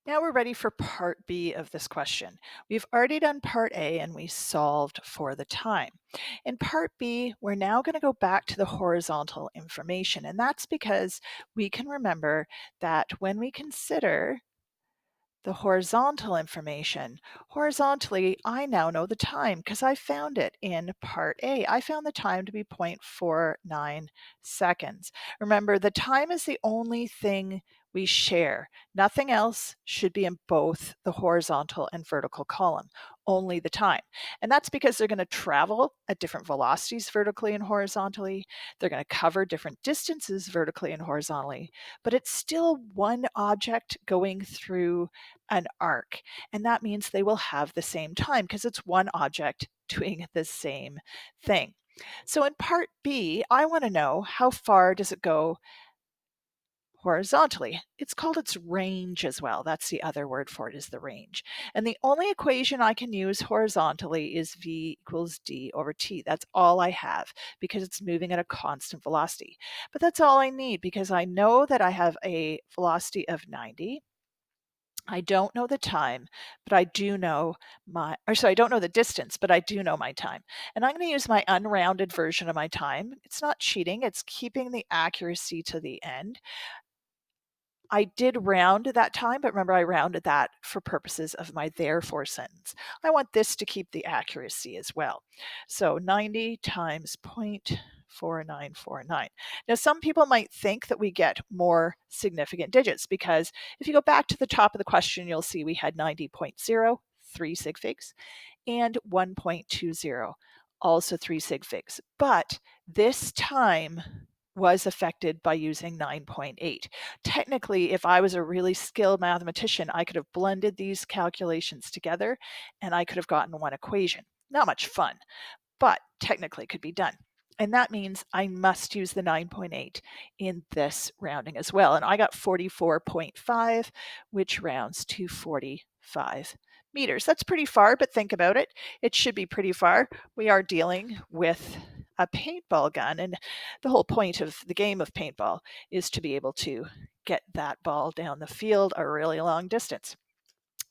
Now we're ready for part B of this question. We've already done part A and we solved for the time. In part B, we're now going to go back to the horizontal information, and that's because we can remember that when we consider the horizontal information. Horizontally, I now know the time because I found it in part A. I found the time to be 0.49 seconds. Remember, the time is the only thing we share. Nothing else should be in both the horizontal and vertical column, only the time. And that's because they're going to travel at different velocities vertically and horizontally. They're going to cover different distances vertically and horizontally, but it's still one object going through an arc. And that means they will have the same time because it's one object doing the same thing. So in part B, I want to know how far does it go horizontally. It's called its range as well. That's the other word for it, is the range. And the only equation I can use horizontally is v equals d over t. That's all I have because it's moving at a constant velocity. But that's all I need because I know that I have a velocity of 90. I don't know the time, but I do know I don't know the distance, but I do know my time. And I'm going to use my unrounded version of my time. It's not cheating, it's keeping the accuracy to the end. I did round that time, but remember I rounded that for purposes of my therefore sentence. I want this to keep the accuracy as well. So 90 times 0.4949. Now, some people might think that we get more significant digits because if you go back to the top of the question, you'll see we had 90.0, 3 sig figs, and 1.20, also 3 sig figs. But this time was affected by using 9.8. Technically, if I was a really skilled mathematician, I could have blended these calculations together and I could have gotten one equation. Not much fun, but technically could be done. And that means I must use the 9.8 in this rounding as well. And I got 44.5, which rounds to 45 meters. That's pretty far, but think about it. It should be pretty far. We are dealing with a paintball gun, and the whole point of the game of paintball is to be able to get that ball down the field a really long distance.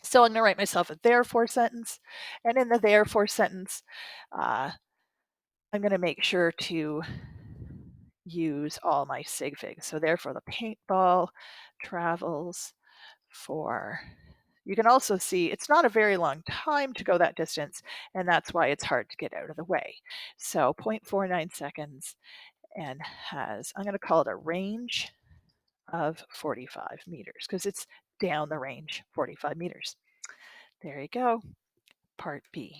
So I'm going to write myself a therefore sentence, and in the therefore sentence, uh, I'm going to make sure to use all my sig figs. So therefore the paintball travels for, you can also see it's not a very long time to go that distance, and that's why it's hard to get out of the way. So 0.49 seconds and has, I'm going to call it a range of 45 meters because it's down the range 45 meters. There you go, part B.